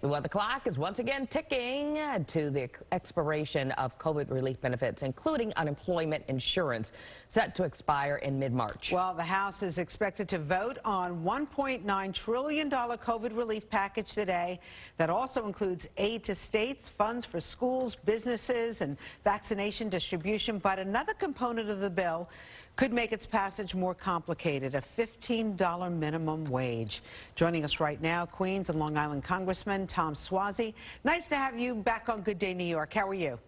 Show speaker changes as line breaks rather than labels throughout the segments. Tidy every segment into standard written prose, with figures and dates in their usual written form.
Well, the clock is once again ticking to the expiration of COVID relief benefits, including unemployment insurance, set to expire in mid-March.
Well, the House is expected to vote on $1.9 trillion COVID relief package today. That also includes aid to states, funds for schools, businesses, and vaccination distribution. But another component of the bill could make its passage more complicated, a $15 minimum wage. Joining us right now, Queens and Long Island Congressman Tom Suozzi. Nice to have you back on Good Day New York. How are you?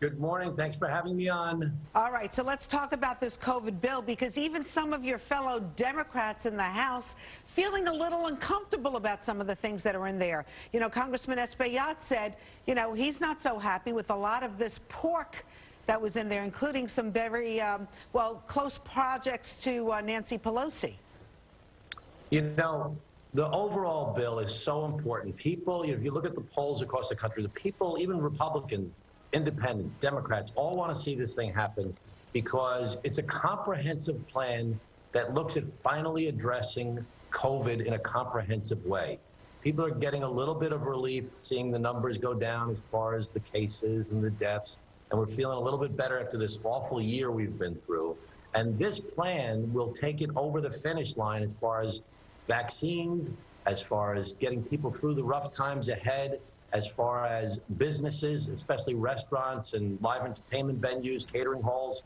Good morning. Thanks for having me on.
All right, so let's talk about this COVID bill, because even some of your fellow Democrats in the House feeling a little uncomfortable about some of the things that are in there. You know, Congressman Espaillat said, you know, he's not so happy with a lot of this pork that was in there, including some very, well, close projects to Nancy Pelosi.
You know, the overall bill is so important. People, you know, if you look at the polls across the country, the people, even Republicans, independents, Democrats, all want to see this thing happen because it's a comprehensive plan that looks at finally addressing COVID in a comprehensive way. People are getting a little bit of relief, seeing the numbers go down as far as the cases and the deaths. And we're feeling a little bit better after this awful year we've been through. And this plan will take it over the finish line as far as vaccines, as far as getting people through the rough times ahead, as far as businesses, especially restaurants and live entertainment venues, catering halls,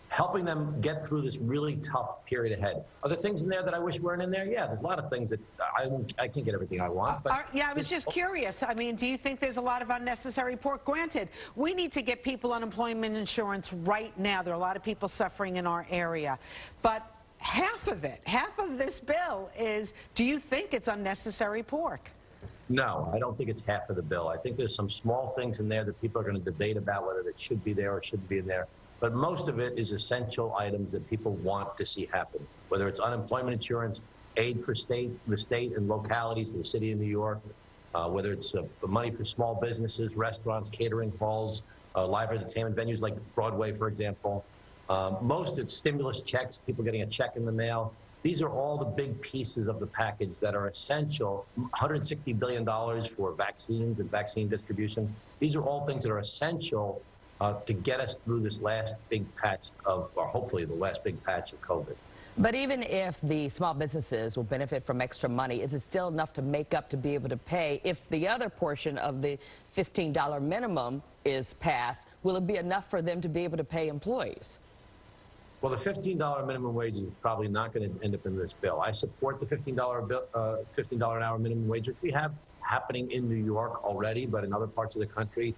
helping them get through this really tough period ahead. Are there things in there that I wish weren't in there? Yeah, there's a lot of things that I can't get everything I want. But
yeah, I was just curious. I mean, do you think there's a lot of unnecessary pork? Granted, we need to get people unemployment insurance right now. There are a lot of people suffering in our area. But half of it, half of this bill is, do you think it's unnecessary pork?
No, I don't think it's half of the bill. I think there's some small things in there that people are going to debate about whether it should be there or shouldn't be in there. But most of it is essential items that people want to see happen, whether it's unemployment insurance, aid for the state and localities, the city of New York, whether it's money for small businesses, restaurants, catering halls, live entertainment venues like Broadway, for example. Most it's stimulus checks, people getting a check in the mail. These are all the big pieces of the package that are essential. $160 billion for vaccines and vaccine distribution. These are all things that are essential to get us through this last big patch of, or hopefully the last big patch of COVID.
But even if the small businesses will benefit from extra money, is it still enough to make up to be able to pay? If the other portion of the $15 minimum is passed, will it be enough for them to be able to pay employees?
Well, the $15 minimum wage is probably not going to end up in this bill. I support the $15 an hour minimum wage, which we have happening in New York already, but in other parts of the country,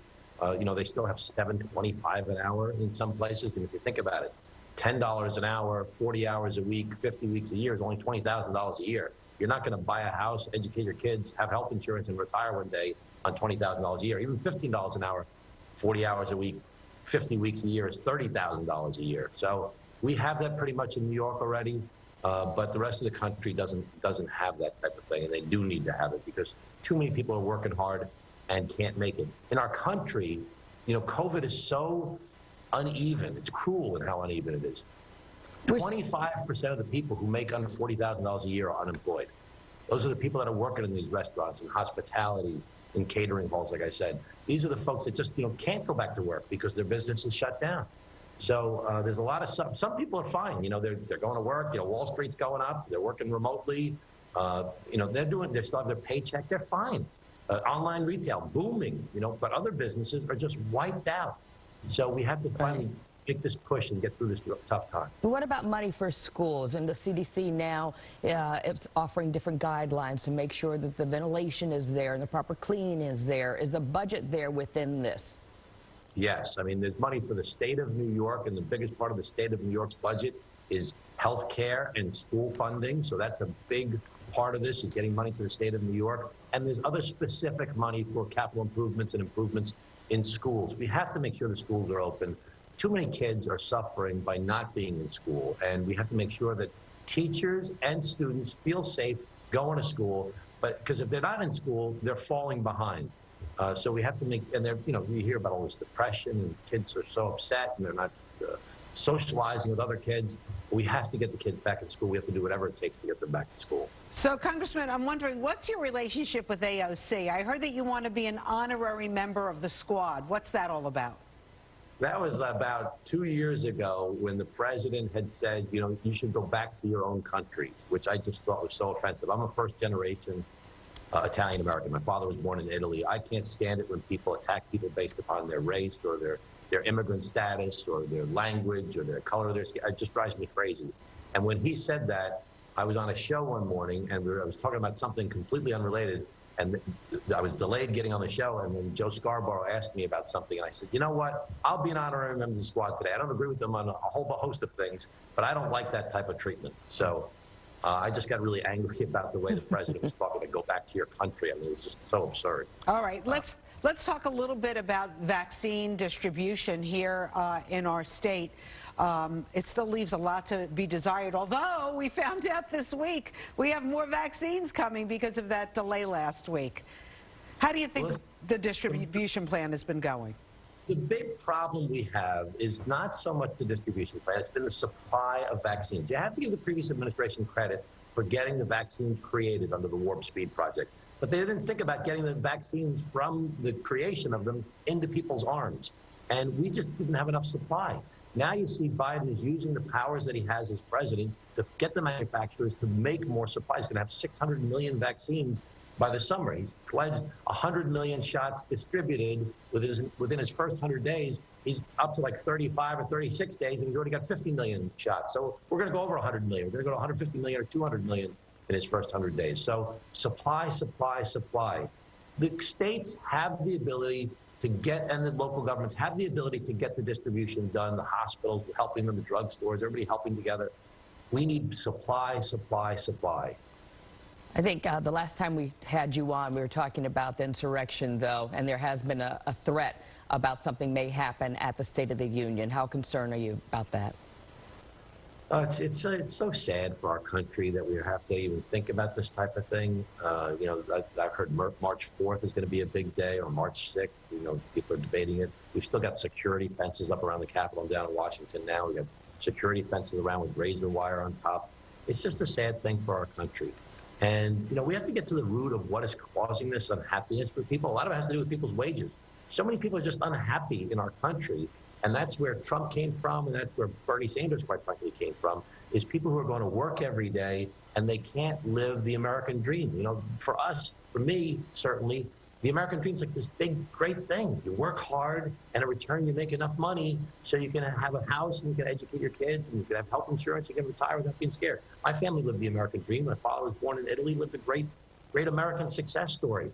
you know, they still have $7.25 an hour in some places. And if you think about it, $10 an hour, 40 hours a week, 50 weeks a year is only $20,000 a year. You're not going to buy a house, educate your kids, have health insurance, and retire one day on $20,000 a year. Even $15 an hour, 40 hours a week, 50 weeks a year is $30,000 a year. So we have that pretty much in New York already, but the rest of the country doesn't have that type of thing, and they do need to have it because too many people are working hard and can't make it. In our country, you know, COVID is so uneven. It's cruel in how uneven it is. 25% of the people who make under $40,000 a year are unemployed. Those are the people that are working in these restaurants and hospitality and catering halls, like I said. These are the folks that just, you know, can't go back to work because their business is shut down. So there's a lot of some people are fine. You know, they're going to work. You know, Wall Street's going up. They're working remotely. You know, they still have their paycheck. They're fine. Online retail booming. You know, but other businesses are just wiped out. So we have to finally make this push and get through this real tough time.
But what about money for schools? And the CDC now is offering different guidelines to make sure that the ventilation is there and the proper cleaning is there. Is the budget there within this?
Yes. I mean, there's money for the state of New York, and the biggest part of the state of New York's budget is health care and school funding. So that's a big part of this, is getting money to the state of New York. And there's other specific money for capital improvements and improvements in schools. We have to make sure the schools are open. Too many kids are suffering by not being in school, and we have to make sure that teachers and students feel safe going to school, but because if they're not in school, they're falling behind. So we have to make, and you know, we hear about all this depression, and kids are so upset, and they're not socializing with other kids. We have to get the kids back in school. We have to do whatever it takes to get them back to school.
So, Congressman, I'm wondering, what's your relationship with AOC? I heard that you want to be an honorary member of the squad. What's that all about?
That was about 2 years ago when the president had said, you know, you should go back to your own countries, which I just thought was so offensive. I'm a first-generation Italian-American. My father was born in Italy. I can't stand it when people attack people based upon their race or their immigrant status or their language or their color of their skin. It just drives me crazy. And when he said that, I was on a show one morning and I was talking about something completely unrelated, and I was delayed getting on the show, and then Joe Scarborough asked me about something, and I said, you know what, I'll be an honorary member of the squad today. I don't agree with them on a whole host of things, but I don't like that type of treatment. So I just got really angry about the way the president was talking to go back to your country. I mean, it was just so absurd.
All right, let's talk a little bit about vaccine distribution here in our state. It still leaves a lot to be desired, although we found out this week we have more vaccines coming because of that delay last week. How do you think the distribution plan has been going?
The big problem we have is not so much the distribution plan, it's been the supply of vaccines. You have to give the previous administration credit for getting the vaccines created under the Warp Speed project. But they didn't think about getting the vaccines from the creation of them into people's arms. And we just didn't have enough supply. Now you see Biden is using the powers that he has as president to get the manufacturers to make more supplies. He's going to have 600 million vaccines by the summer. He's pledged 100 million shots distributed within his first 100 days. He's up to like 35 or 36 days, and he's already got 50 million shots. So we're going to go over 100 million. We're going to go to 150 million or 200 million in his first 100 days. So supply, supply, supply. The states have the ability to get, and the local governments have the ability to get the distribution done, the hospitals helping them, the drugstores, everybody helping together. We need supply, supply, supply.
I think the last time we had you on, we were talking about the insurrection, though, and there has been a threat about something may happen at the State of the Union. How concerned are you about that?
It's so sad for our country that we have to even think about this type of thing. You know, I've heard March 4th is going to be a big day, or March 6th. You know, people are debating it. We've still got security fences up around the Capitol and down in Washington now. We've got security fences around with razor wire on top. It's just a sad thing for our country. And, you know, we have to get to the root of what is causing this unhappiness for people. A lot of it has to do with people's wages. So many people are just unhappy in our country. And that's where Trump came from, and that's where Bernie Sanders, quite frankly, came from, is people who are going to work every day and they can't live the American dream. You know, for us, for me, certainly, the American dream is like this big, great thing. You work hard, and in return, you make enough money so you can have a house and you can educate your kids and you can have health insurance. You can retire without being scared. My family lived the American dream. My father was born in Italy, lived a great American success story.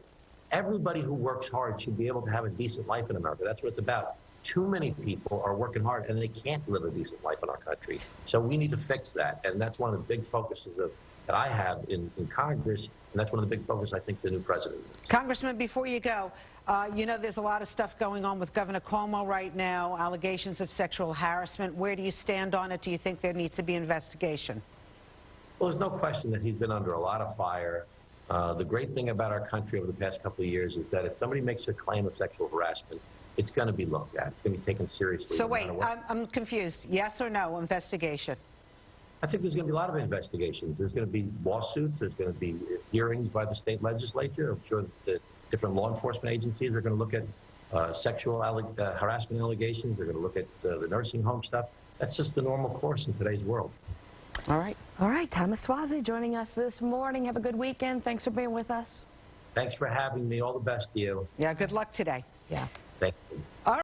Everybody who works hard should be able to have a decent life in America. That's what it's about. Too many people are working hard and they can't live a decent life in our country. So we need to fix that. And that's one of the big focuses that I have in Congress. And that's one of the big focuses I think the new president has.
Congressman, before you go, you know there's a lot of stuff going on with Governor Cuomo right now, allegations of sexual harassment. Where do you stand on it? Do you think there needs to be investigation?
Well, there's no question that he's been under a lot of fire. The great thing about our country over the past couple of years is that if somebody makes a claim of sexual harassment, it's going to be looked at. It's going to be taken seriously.
So wait, I'm confused. Yes or no investigation?
I think there's going to be a lot of investigations. There's going to be lawsuits. There's going to be hearings by the state legislature. I'm sure the different law enforcement agencies are going to look at sexual harassment allegations. They're going to look at the nursing home stuff. That's just the normal course in today's world.
All right.
All right, Thomas Suozzi joining us this morning. Have a good weekend. Thanks for being with us.
Thanks for having me. All the best to you.
Yeah, good luck today. Yeah.
Thank you.
All